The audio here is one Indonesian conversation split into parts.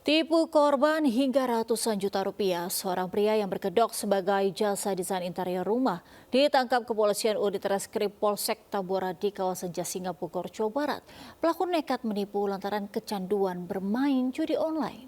Tipu korban hingga ratusan juta rupiah, seorang pria yang berkedok sebagai jasa desain interior rumah ditangkap kepolisian unit reskrim Polsek Tambora di kawasan Jasinga, Bogor, Jawa Barat. Pelaku nekat menipu lantaran kecanduan bermain judi online.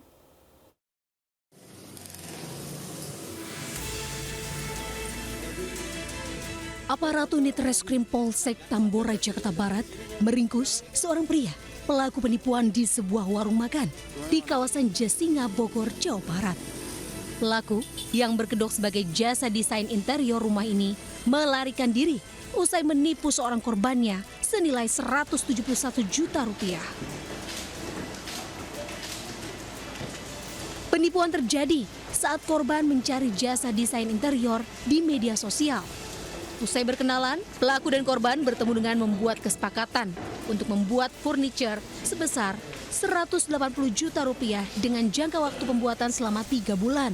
Aparat unit reskrim Polsek Tambora, Jakarta Barat meringkus seorang pria pelaku penipuan di sebuah warung makan di kawasan Jasinga, Bogor, Jawa Barat. Pelaku yang berkedok sebagai jasa desain interior rumah ini melarikan diri usai menipu seorang korbannya senilai 171 juta rupiah. Penipuan terjadi saat korban mencari jasa desain interior di media sosial. Usai berkenalan, pelaku dan korban bertemu dengan membuat kesepakatan untuk membuat furniture sebesar 180 juta rupiah dengan jangka waktu pembuatan selama 3 bulan.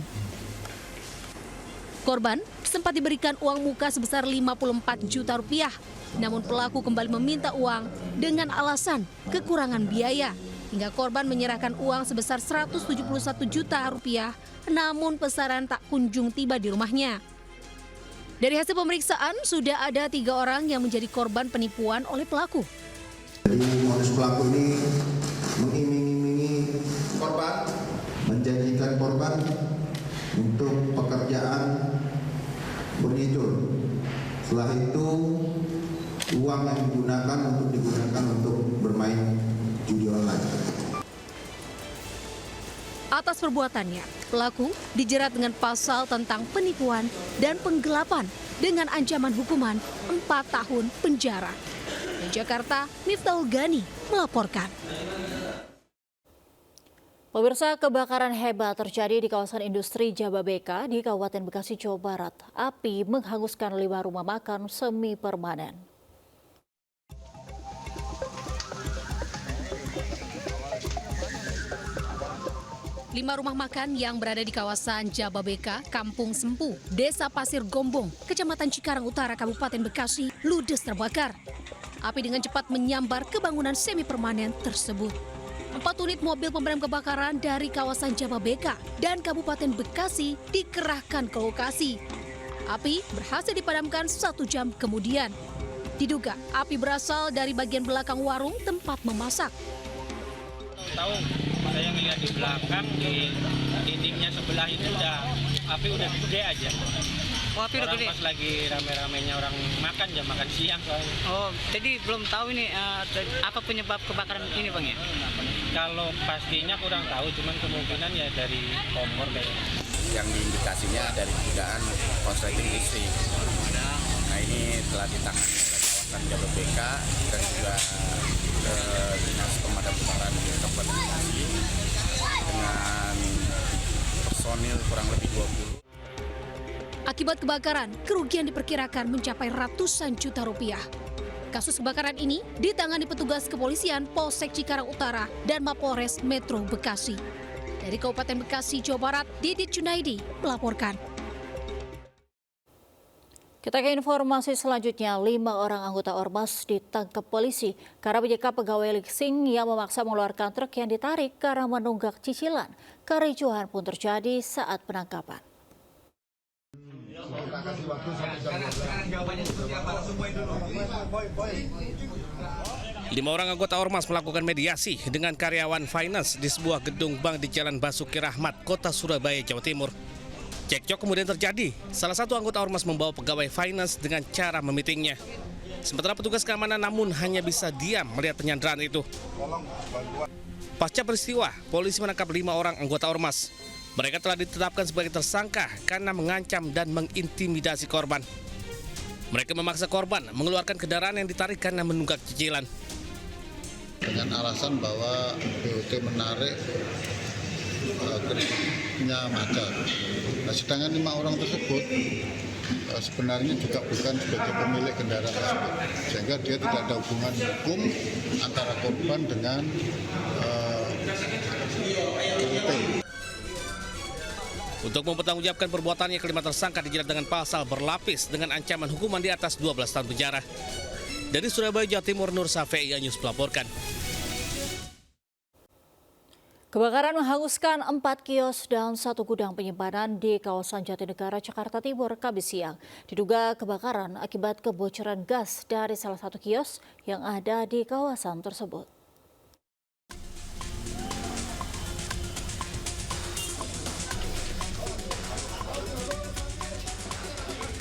Korban sempat diberikan uang muka sebesar 54 juta rupiah, namun pelaku kembali meminta uang dengan alasan kekurangan biaya. Hingga korban menyerahkan uang sebesar 171 juta rupiah, namun pesanan tak kunjung tiba di rumahnya. Dari hasil pemeriksaan, sudah ada 3 orang yang menjadi korban penipuan oleh pelaku. Jadi modus pelaku ini mengiming-imingi korban, menjanjikan korban untuk pekerjaan furnitur. Setelah itu, uang yang digunakan untuk bermain judi online. Atas perbuatannya, pelaku dijerat dengan pasal tentang penipuan dan penggelapan dengan ancaman hukuman 4 tahun penjara. Di Jakarta, Miftahul Gani melaporkan. Pemirsa, kebakaran hebat terjadi di kawasan industri Jababeka di Kabupaten Bekasi, Jawa Barat. Api menghanguskan 5 rumah makan semi permanen. Lima rumah makan yang berada di kawasan Jababeka, Kampung Sempu, Desa Pasir Gombong, Kecamatan Cikarang Utara, Kabupaten Bekasi, ludes terbakar. Api dengan cepat menyambar ke bangunan semi permanen tersebut. 4 unit mobil pemadam kebakaran dari kawasan Jababeka dan Kabupaten Bekasi dikerahkan ke lokasi. Api berhasil dipadamkan 1 jam kemudian. Diduga api berasal dari bagian belakang warung tempat memasak. Tahu, saya ngeliat di belakang di dindingnya sebelah itu api udah gede aja. Oh, api udah gede. Pas lagi rame-ramenya orang makan jam makan siang soalnya. Oh, jadi belum tahu ini apa penyebab kebakaran ini, Bang ya? Kalau pastinya kurang tahu, cuman kemungkinan ya dari kompor kayaknya. Yang diindikasinya dari dugaan korsleting listrik. Nah, ini telah ditangani oleh kawasan Jababeka dan juga Dinas Pemadam Kebakaran di Kabupaten Bekasi dengan personil kurang lebih 20. Akibat kebakaran, kerugian diperkirakan mencapai ratusan juta rupiah. Kasus kebakaran ini ditangani petugas kepolisian Polsek Cikarang Utara dan Mapolres Metro Bekasi. Dari Kabupaten Bekasi, Jawa Barat, Didit Junaidi melaporkan. Kita ke informasi selanjutnya, 5 orang anggota Ormas ditangkap polisi karena menyekap pegawai leasing yang memaksa mengeluarkan truk yang ditarik karena menunggak cicilan. Kericuhan pun terjadi saat penangkapan. Lima orang anggota Ormas melakukan mediasi dengan karyawan finance di sebuah gedung bank di Jalan Basuki Rahmat, Kota Surabaya, Jawa Timur. Cekcok kemudian terjadi. Salah satu anggota Ormas membawa pegawai finance dengan cara memitingnya. Sementara petugas keamanan namun hanya bisa diam melihat penyanderaan itu. Pasca peristiwa, polisi menangkap 5 orang anggota Ormas. Mereka telah ditetapkan sebagai tersangka karena mengancam dan mengintimidasi korban. Mereka memaksa korban mengeluarkan kendaraan yang ditarik karena menunggak cicilan. Dengan alasan bahwa BOT menarik kreditnya macet. Nah, sedangkan 5 orang tersebut sebenarnya juga bukan sebagai pemilik kendaraan tersebut, sehingga dia tidak ada hubungan hukum antara korban dengan BOT. Untuk mempertanggungjawabkan perbuatannya, kelima tersangka dijerat dengan pasal berlapis dengan ancaman hukuman di atas 12 tahun penjara. Dari Surabaya, Jawa Timur, Nur Safei News melaporkan. Kebakaran menghanguskan 4 kios dan 1 gudang penyimpanan di kawasan Jatinegara, Jakarta Timur, Kamis siang. Diduga kebakaran akibat kebocoran gas dari salah satu kios yang ada di kawasan tersebut.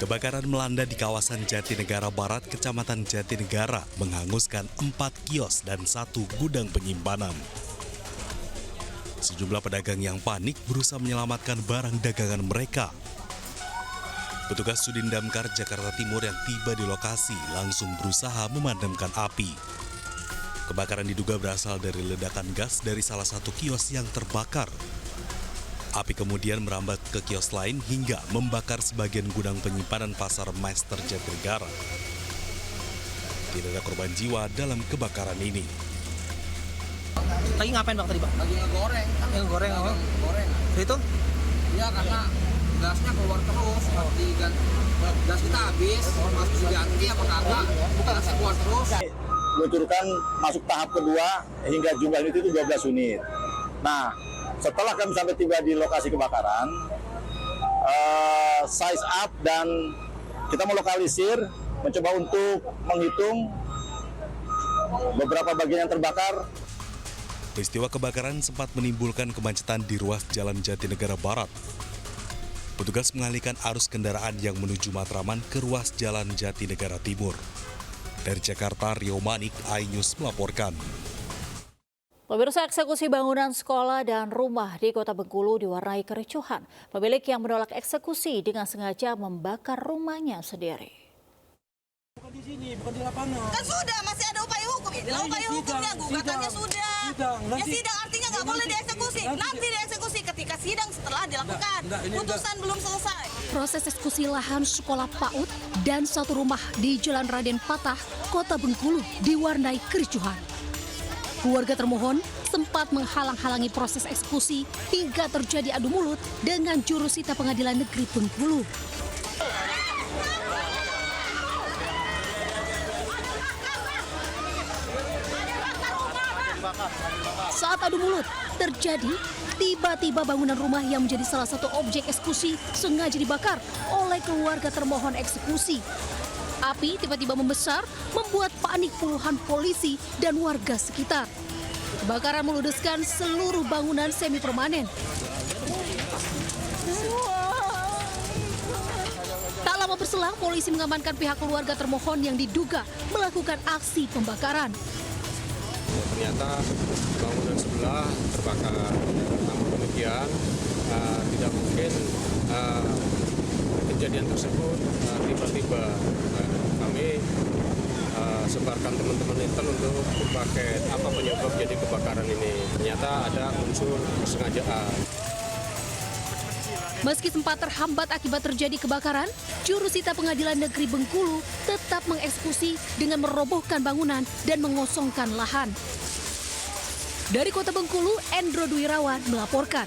Kebakaran melanda di kawasan Jatinegara Barat, Kecamatan Jatinegara, menghanguskan 4 kios dan 1 gudang penyimpanan. Sejumlah pedagang yang panik berusaha menyelamatkan barang dagangan mereka. Petugas Sudin Damkar Jakarta Timur yang tiba di lokasi langsung berusaha memadamkan api. Kebakaran diduga berasal dari ledakan gas dari salah satu kios yang terbakar. Api kemudian merambat ke kios lain hingga membakar sebagian gudang penyimpanan pasar Master Jatinegara. Tidak ada korban jiwa dalam kebakaran ini. Lagi ngapain bang tadi bang? Lagi ngegoreng. Ngegoreng apa? Goreng. Itu? Iya karena gasnya keluar terus. Gas kita habis, masuk diganti apa kagak? Gasnya keluar terus. Meluncurkan masuk tahap kedua hingga jumlah unit itu 12 unit. Nah, setelah kami sampai tiba di lokasi kebakaran, size up dan kita melokalisir, mencoba untuk menghitung beberapa bagian yang terbakar. Peristiwa kebakaran sempat menimbulkan kemacetan di ruas Jalan Jatinegara Barat. Petugas mengalihkan arus kendaraan yang menuju Matraman ke ruas Jalan Jatinegara Timur. Dari Jakarta, Rio Manik, iNews melaporkan. Pemirsa, eksekusi bangunan sekolah dan rumah di Kota Bengkulu diwarnai kericuhan. Pemilik yang menolak eksekusi dengan sengaja membakar rumahnya sendiri. Bukan di sini, bukan di lapangan. Kan sudah, masih ada upaya hukum. Inilah upaya hukumnya, gugatannya sudah. Ya sidang artinya nggak boleh dieksekusi. Nanti dieksekusi ketika sidang setelah dilakukan. Putusan belum selesai. Proses eksekusi lahan sekolah PAUD dan 1 rumah di Jalan Raden Patah, Kota Bengkulu diwarnai kericuhan. Keluarga termohon sempat menghalang-halangi proses eksekusi hingga terjadi adu mulut dengan jurusita Pengadilan Negeri Bengkulu. Saat adu mulut terjadi, tiba-tiba bangunan rumah yang menjadi salah satu objek eksekusi sengaja dibakar oleh keluarga termohon eksekusi. Api tiba-tiba membesar, membuat panik puluhan polisi dan warga sekitar. Kebakaran meludeskan seluruh bangunan semi permanen. Tak lama berselang, polisi mengamankan pihak keluarga termohon yang diduga melakukan aksi pembakaran. Ternyata bangunan sebelah terbakar. Namun demikian, tidak mungkin kejadian tersebut tiba-tiba. Kami sebarkan teman-teman intern untuk berpaket apa penyebab jadi kebakaran ini. Ternyata ada unsur kesengajaan. Meski sempat terhambat akibat terjadi kebakaran, jurusita Pengadilan Negeri Bengkulu tetap mengeksekusi dengan merobohkan bangunan dan mengosongkan lahan. Dari Kota Bengkulu, Endro Dwi Rawan melaporkan.